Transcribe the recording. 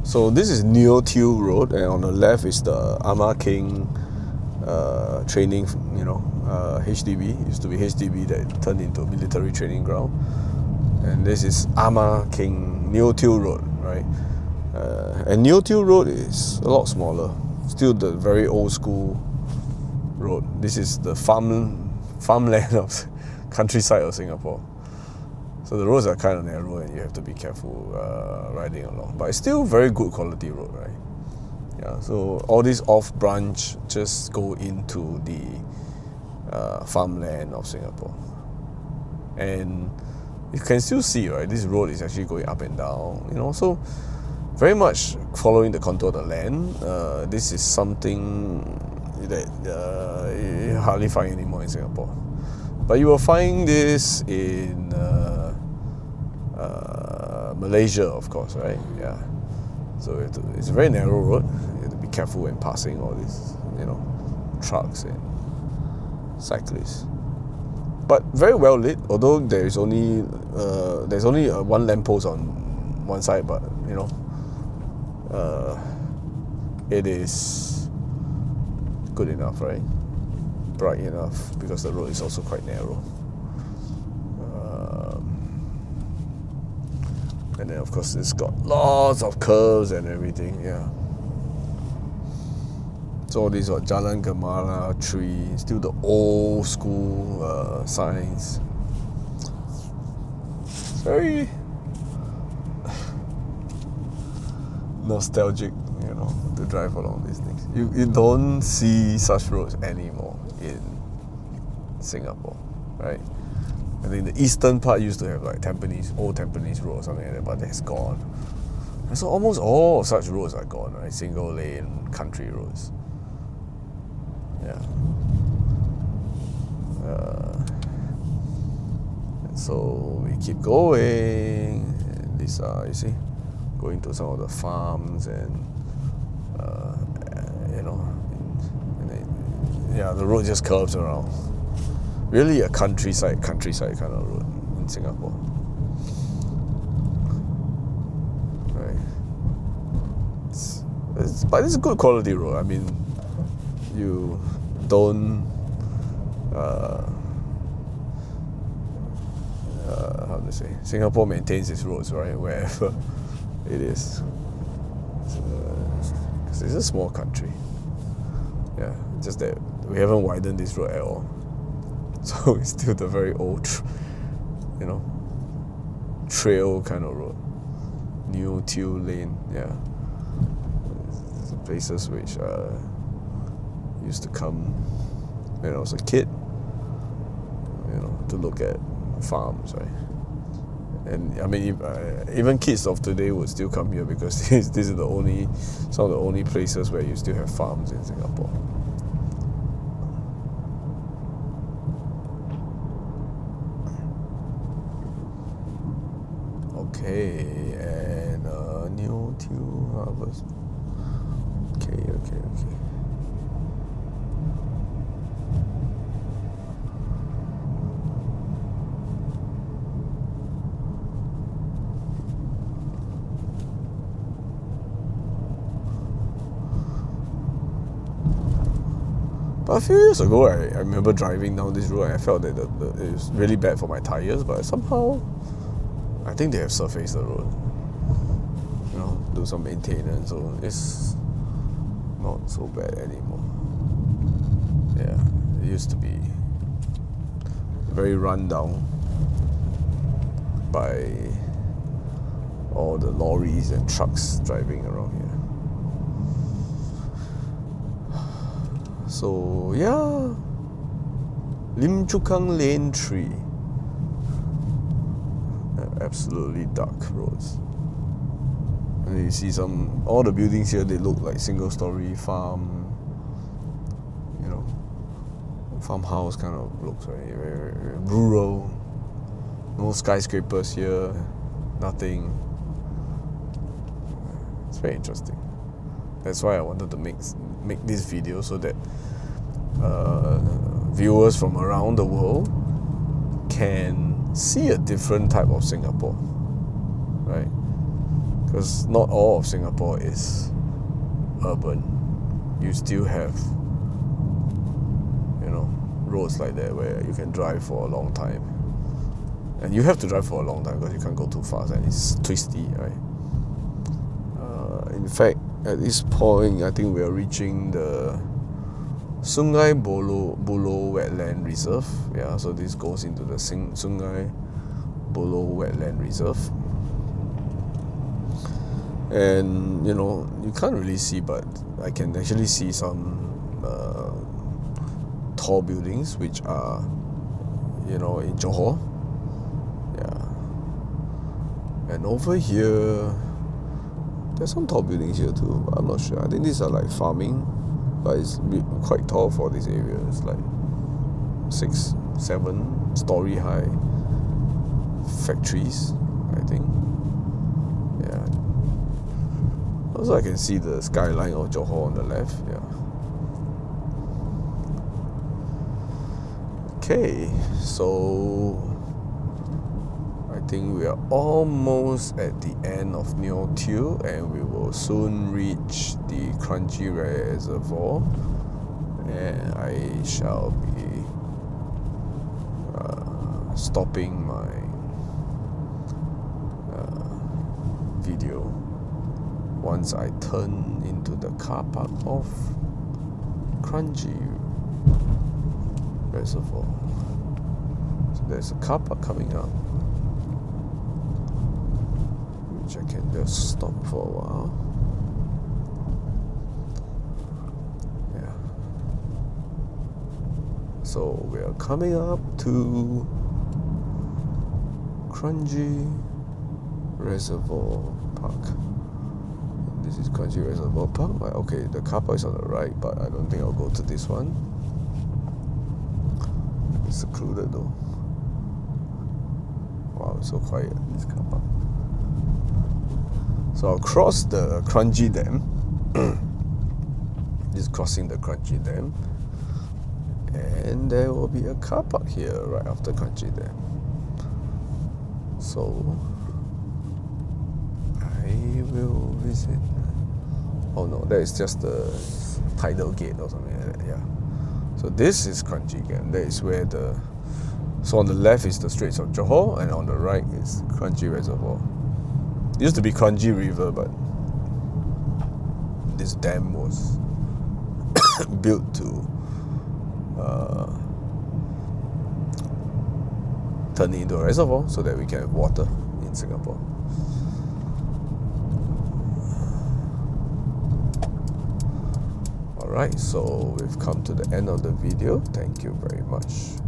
So this is Neo Tiew Road, and on the left is the Ama King training, HDB. It used to be HDB that turned into a military training ground. And this is Ama King Neo Tiew Road, right? And Neo Tiew Road is a lot smaller. Still the very old school road. This is the farmland of countryside of Singapore. So the roads are kind of narrow and you have to be careful riding along. But it's still very good quality road, right? Yeah. So all these off branch just go into the farmland of Singapore. And you can still see, right, this road is actually going up and down, so very much following the contour of the land. This is something that you hardly find anymore in Singapore. But you will find this in Malaysia, of course, right? Yeah. So it's a very narrow road. You have to be careful when passing all these, trucks and cyclists. But very well lit. Although there's only one lamppost on one side, but it is good enough, right? Bright enough, because the road is also quite narrow. And then of course it's got lots of curves and everything, yeah. So all these are Jalan Gemala tree, still the old school signs. It's very nostalgic, to drive along these things. You don't see such roads anymore in Singapore, right? I think the eastern part used to have like old Tampines Road or something like that, but that's gone. And so almost all of such roads are gone, right? Single lane country roads. Yeah. And so we keep going. And these are, you see, going to some of the farms and the road just curves around. Really a countryside kind of road in Singapore. Right. But it's a good quality road. I mean, you don't how to say, Singapore maintains its roads, right, wherever it is. Because it's a small country. Yeah, just that we haven't widened this road at all. So it's still the very old, trail kind of road. Neo Tiew Lane, yeah. It's the places which used to come when I was a kid, to look at farms, right? And I mean, even kids of today would still come here because this is some of the only places where you still have farms in Singapore. Okay, and Neo Tiew Harvest. Okay. But a few years ago, I remember driving down this road and I felt that it was really bad for my tires, but somehow I think they have surfaced the road, do some maintenance, so it's not so bad anymore. Yeah, it used to be very run down by all the lorries and trucks driving around here. So yeah, Lim Chu Kang Lane 3. Absolutely dark roads. And you see all the buildings here, they look like single-story farmhouse kind of looks, right? Very, very rural. No skyscrapers here, nothing. It's very interesting. That's why I wanted to make this video so that viewers from around the world can see a different type of Singapore, right? because not all of Singapore is urban. You still have, you know, roads like that where you can drive for a long time, and you have to drive for a long time because you can't go too fast and it's twisty, right? In fact, at this point, I think we are reaching the Sungai Buloh Wetland Reserve. Yeah, so this goes into the Sungai Buloh Wetland Reserve. And, you know, you can't really see, but I can actually see some tall buildings which are, you know, in Johor. Yeah. And over here, there's some tall buildings here too, but I'm not sure. I think these are like farming, but it's quite tall for this area. It's like 6-7 story high factories, I think. Yeah. Also, I can see the skyline of Johor on the left. Yeah. Okay, so I think we are almost at the end of Neo Tiew, and we will soon reach the Kranji Reservoir, and I shall be stopping my video once I turn into the car park of Kranji Reservoir. So there's a car park coming up, which I can just stop for a while. Yeah. So we are coming up to Kranji Reservoir Park. This is Kranji Reservoir Park. Okay, the car park is on the right, but I don't think I'll go to this one. It's secluded though. Wow, it's so quiet, this car park. So I'll cross the Kranji Dam. Just crossing the Kranji Dam. And there will be a car park here right after Kranji Dam. So I will visit. Oh no, that is just the tidal gate or something like that, yeah. So this is Kranji again. That is where so on the left is the Straits of Johor, and on the right is Kranji Reservoir. It used to be Kranji River, but this dam was built to turn it into a reservoir so that we can have water in Singapore. Alright, so we've come to the end of the video. Thank you very much.